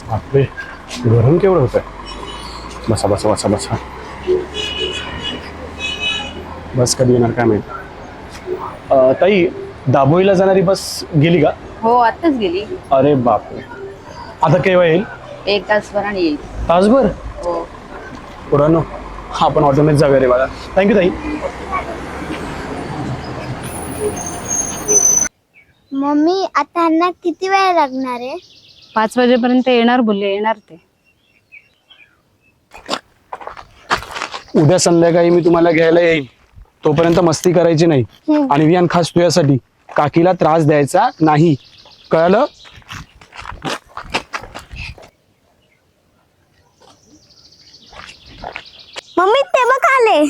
बापरे, गरम केवढं होतंय. बसा बसा बसा बसा. बस कधी येणार काय माहिती. ताई, दाभोळीला जाणारी बस गेली का? हो आत्ताच गेली. अरे बापरे, आता केव्हा येईल? 1 तासभराने येईल. तासभर? हो. पुरानो, आपण ऑटोमेट जाऊया रे बाळा. थँक्यू ताई. मम्मी आता ह्यांना किती वेळ लागणार आहे? 5 वाजेपर्यंत येणार बोलले. येणार ते. उद्या संध्याकाळी मी तुम्हाला घ्यायला येईल. तोपर्यंत मस्ती करायची नाही. आणि विहान, खास तुझ्यासाठी, काकीला त्रास द्यायचा नाही, कळलं? मम्मी ते बघ आले.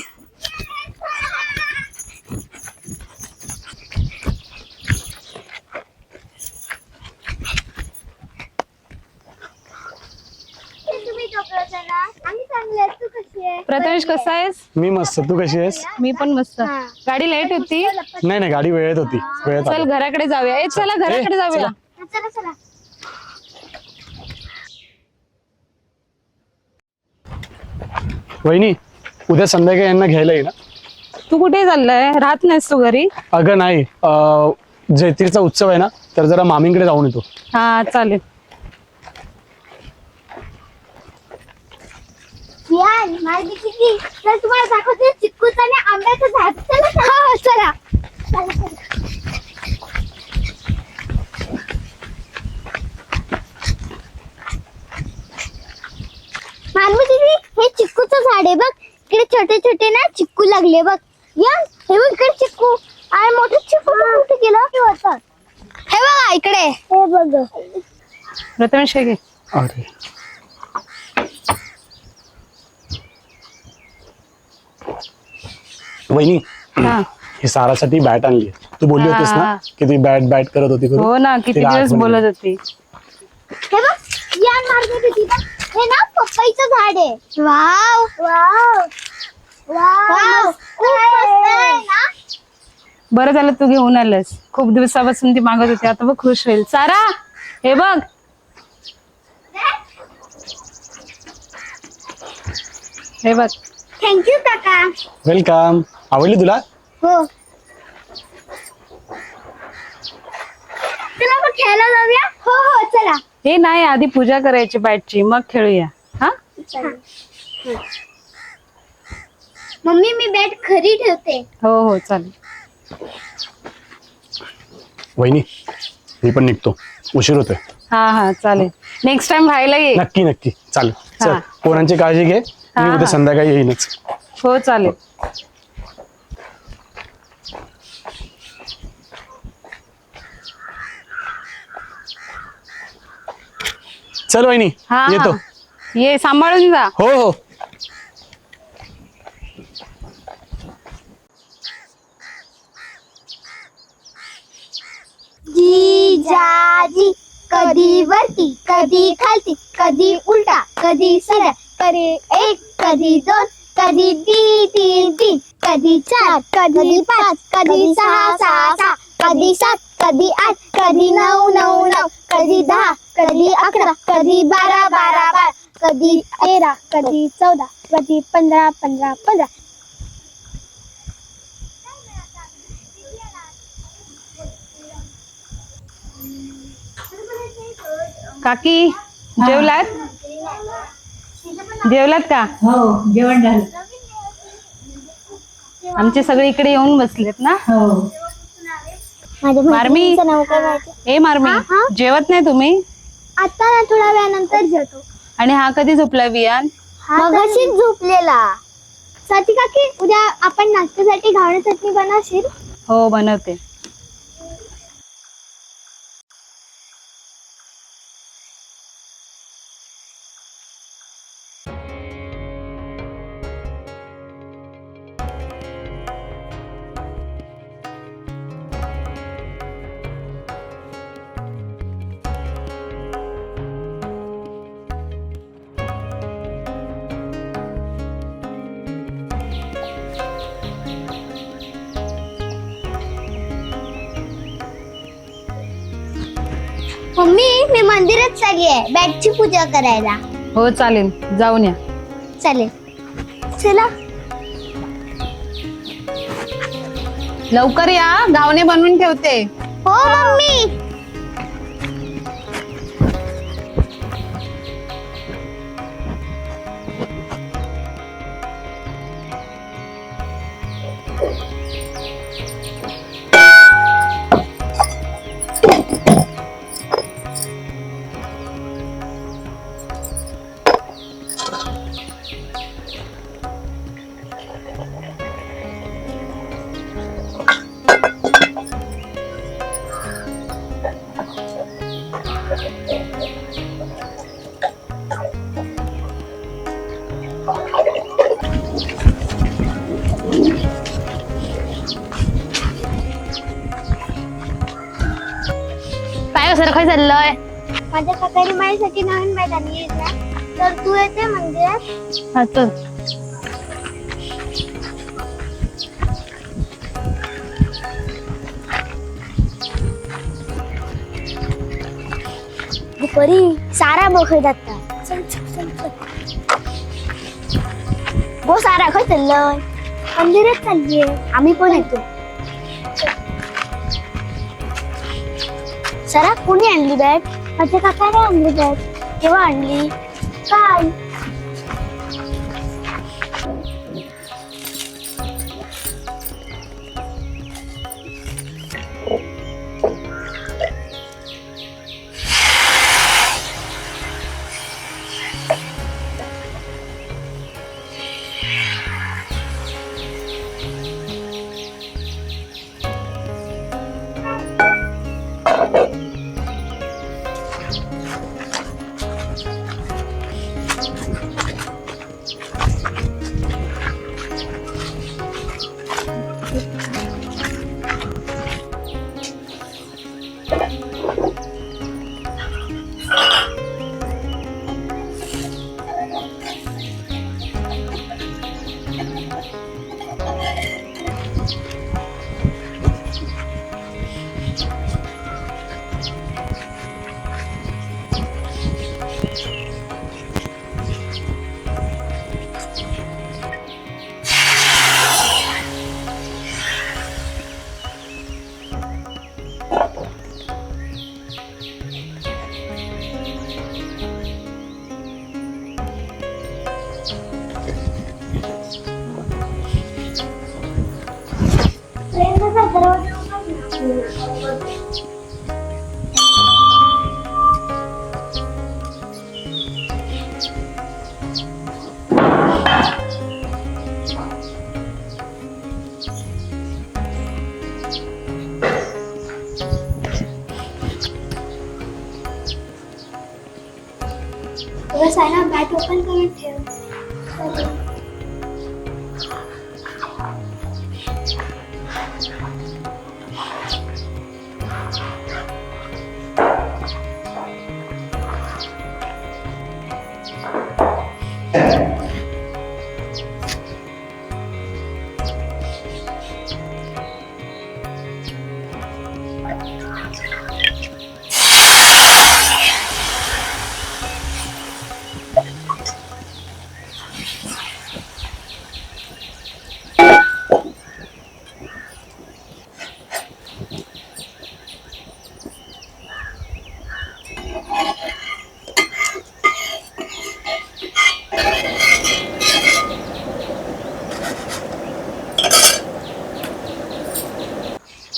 प्रथमेश कसा आहेस? मी मस्त, तू कशी आहेस? मी पण मस्त. गाडी लेट होती. नाही नाही, गाडी वेळेत होती. वेळेत चल आलो. घराकडे जाऊया. चला घराकडे जाऊया. चला चला. वहिनी, उद्या संध्याकाळी यांना घ्यायला ये ना. तू कुठे चाललाय? राहत नाहीस तू घरी? अगं नाही, जैतीरचा उत्सव आहे ना, तर जरा मामींकडे जाऊन येतो. हा चालेल. यार माझी किती तर तुम्हाला दाखवते चिक्कूचं आणि आंब्याचं झाड. चला चला. चला चला चला. मानवी दीदी, हे चिक्कूचं झाड आहे बघ. इकडे छोटे छोटे ना चिक्कू लागले बघ. या हे बघ इकडे चिक्कू. आणि मोठे चिक्कू कुठे गेलं? हे बघा इकडे. हे बघ. प्रथमेश हे घे. अरे वहिनी, हा. ही सारासाठी बॅट आणली. तू बोलली होतीस ना हा. की ती बॅट करत होती करून. हो ना, किती तिला दिवस आठवण बोलत येईल. होती. हे बघ या मार्ग दीदी बघ. हे ना पपईचं झाड आहे. Wow wow wow. खूप मस्त आहे ना. बरं झालं तू घेऊन आलंस. खूप दिवसापासून ती मागत होती. आता बघ खुश होईल. सारा हे बघ. हे बघ. थँक्यू काका. वेलकम. आवडली तुला? हो. चला मग खेळायला जाऊया. हो हो चला. हे नाही, आधी पूजा करायची बॅटची, मग खेळूया. हा मम्मी मी बॅट खरी ठेवते. हो हो चालेल. वहिनी, मी पण निघतो, उशीर होतोय. हा हा चालेल. नेक्स्ट टाइम राहायला ये. नक्की नक्की चालेल. चल, हा. पोरांची काळजी घे. मी हा, उद्या हा. संध्याकाळी येईनच. हो चालेल. चल वहिनी, हा येतो. हा. ये, सांभाळून जा. हो हो. जीजाजी कधी वरती कधी खालती कधी उलटा कधी सरळ करे 1 कधी 2 कधी 3 कधी 4 कधी 5 कधी 6 कधी 7 कधी 8 कधी 9 कधी 10 कधी 11 कधी 12 कधी 13 कधी 14 कधी 15 काकी जेवलात? जेवलात का? हो जेवण झालं. आमचे सगळे इकडे येऊन बसलेत ना. हो माझ्या मार्मी. मैत्रिणीचं नाव काय माहिती? ए मार्मी, हा, हा. जेवत नाही तुम्ही? आता ना थोड्या वेळानंतर जेवतो. आणि हा कधी झोपला वियान? मगाशीच झोपलेला. साथी काकी उद्या आपण नाश्त्यासाठी घावणे चटणी बनवशील? हो बनवते. मम्मी मी मंदिरात चालली आहे बॅगची पूजा करायला. हो चालेल, जाऊन या. चालेल चला. लवकर या, गावणे बनवून ठेवते. हो मम्मी. काय सर, काय चाललंय? माझ्या काकाने माझ्यासाठी नवीन बॅग आणली आहे ना, तर तू येते मंदिरात. हा चल. दुपारी सारा बघत आता. चल चल चल चल. गो सारा खय चाललंय? मंदिरात चाललीये. आम्ही पण येतो. सारा कोणी आणली बॅग? माझ्या काकाने आणली बॅग. केव्हा आणली? काल. सारा बॅग ओपन करून ठेव.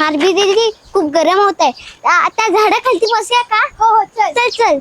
मारबी दीदी खूप गरम होत आहे. आता झाडाखाली बसूया का? हो हो चल चल चल.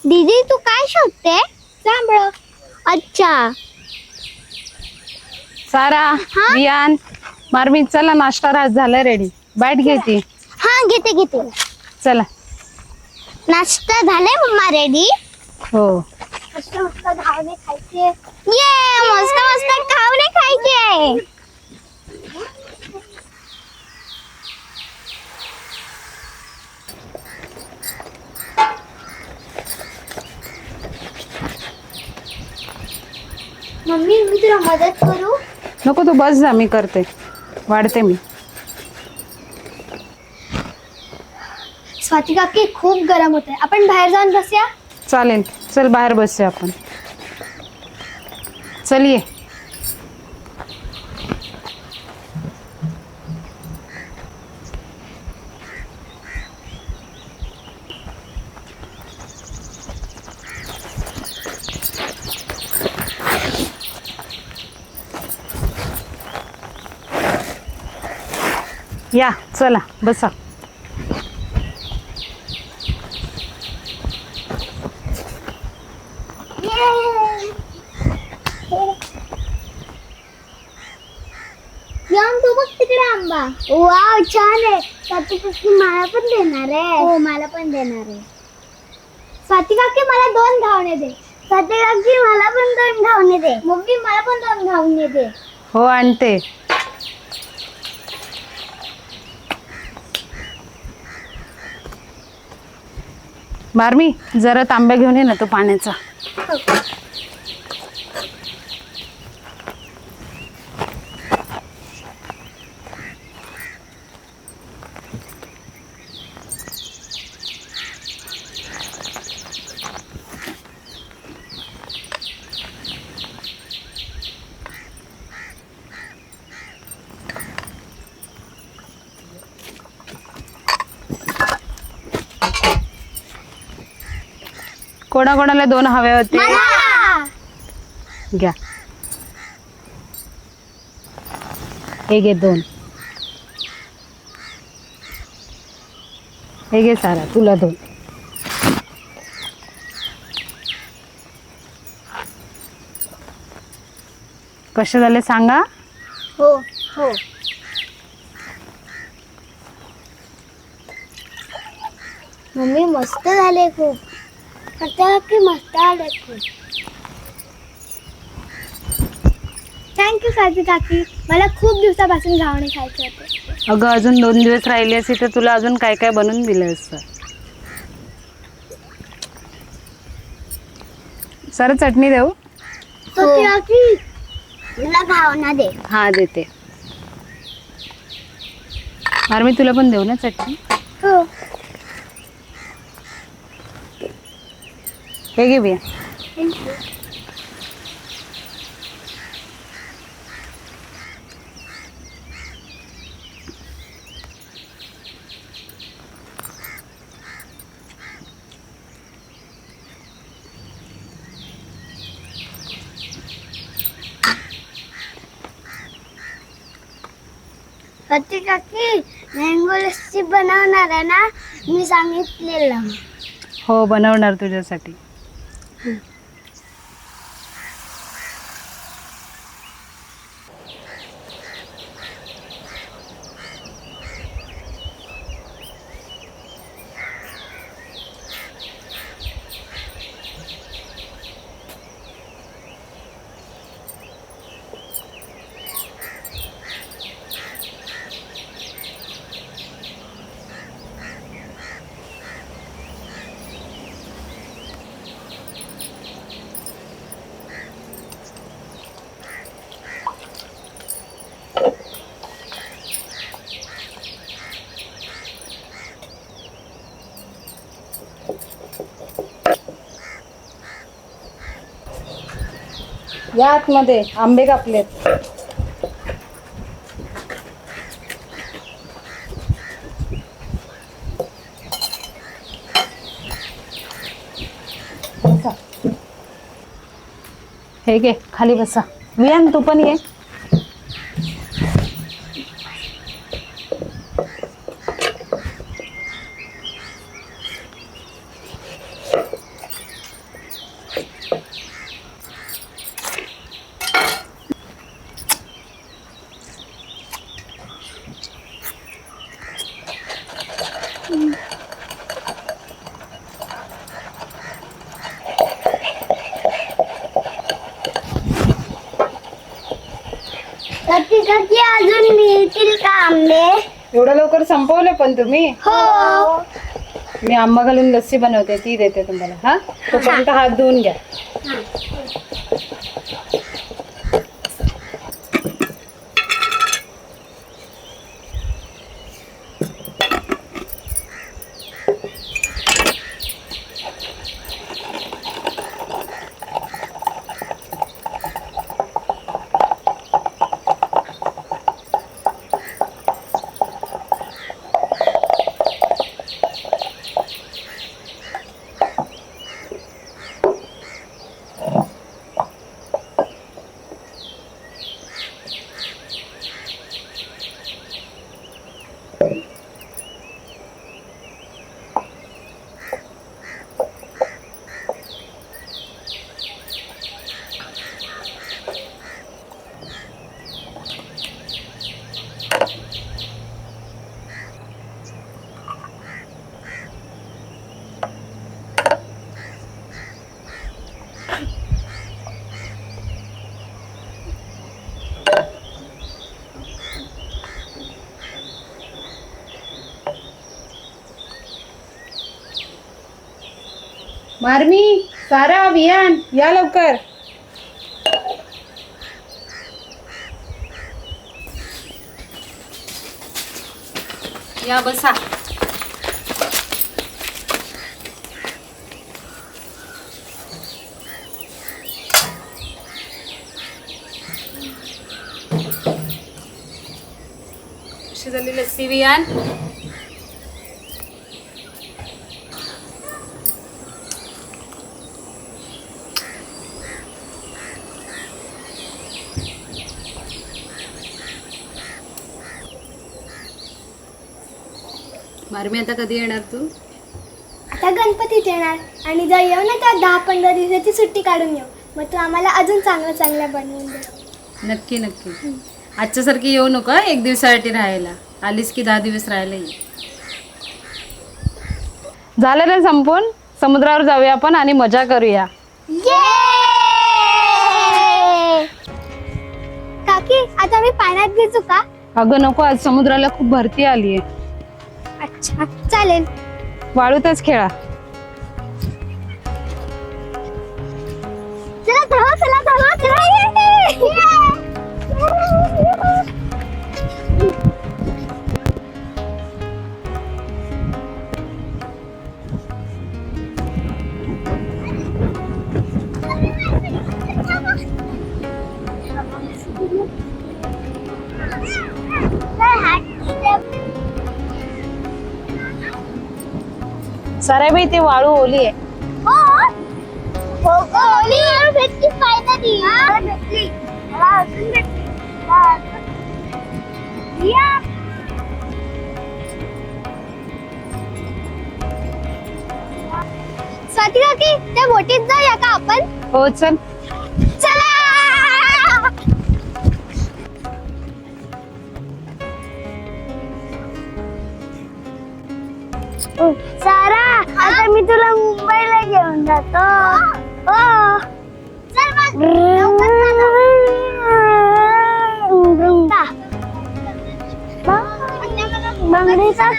दीदी तू काय शोधते? जांभळं. अच्छा. सारा, हा? वियान, मारमी, चला नाश्ता राज झाला रेडी. बॅट घेते. हा घेते घेते. चला. नाश्ता झालाय मम्मा रेडी? हो. मस्त मस्त घावणे खायचे. ये मस्त मस्त घावणे खायचे. मम्मी मी तुला मदत करू? नको तू बस जा, मी करते. वाढते मी. स्वाती काकी खूप गरम होते, आपण बाहेर जाऊन बसूया. चालेल, चल बाहेर बसूया आपण. चल ये. या चला बसा. याम तू बघ तिकडे आंबा. वाव छान आहे. स्वाती काकी मला पण देणार आहे. हो मला पण देणार आहे. स्वाती काकी मला 2 घावणे दे. स्वाती काकी मला पण 2 घावणे दे. मम्मी मला पण 2 घावणे दे. हो आणते. मारमी जरा तांब्या घेऊन ये ना तो पाण्याचा. कोणाकोणाला 2 हवे होते? घ्या. हे घे 2. हे घे सारा, तुला 2. कसे झाले सांगा? हो हो. मम्मी मस्त झाले खूप. काकी मस्त आले खूप. थँक्यू स्वाती काकी. मला खूप दिवसापासून घावणे खायचे होते. अगं अजून 2 दिवस राहिले असते तर तुला अजून काय काय बनवून दिलं असतं. सर चटणी देऊ? स्वाती काकी मला घावना दे. हा देते. अरे मी तुला पण देऊ ना चटणी? हो. हे घे बिया. थँक्यू. स्वाती काकी मँगो लस्सी बनवणार आहे ना? मी सांगितलेलं. हो बनवणार तुझ्यासाठी. या आतमध्ये आंबे कापलेत. हे घे खाली बसा. वियान तू पण ये. येतील का आंबे? एवढं लवकर संपवले पण तुम्ही? हो. मी आंबा घालून लस्सी बनवते, ती देते तुम्हाला. हा, तोपर्यंत हात धुवून घ्या. मार्मी, सारा, वियान, या लवकर. या बसा. कशी झाली लस्सी वियान? मार्मी, आता कधी येणार तू? आता गणपतीत येणार आणि जर येऊ ना तर 10-15 दिवसाची सुट्टी काढून येऊ. मग तू आम्हाला अजून चांगलं बनवून दे. नक्की नक्की. आजच्या सारखी येऊ नको हं, 1 दिवसासाठी राहायला. आलीस की 10 दिवस राहायला ये. झालं ना संपून? समुद्रावर जाऊया आपण आणि मजा करूया. काकी, आता मी पाण्यात भिजू का? अगं नको, आज समुद्राला खूप भरती आलीये. अच्छा, चालेल. वाळूतच खेळा. चला धावा, चला धावा, चला. साराबाई, ते वाळू ओली आहे. हो का? ओली भेटली फायनली. भेटली. मला अजून भेटली. या. स्वाती काकी, त्या बोटीत जाऊया का आपण? हो चल. चला. सारा, आता मी तुला मुंबईला घेऊन जातो. हो. चल मग. लवकर चला. बांगडीचा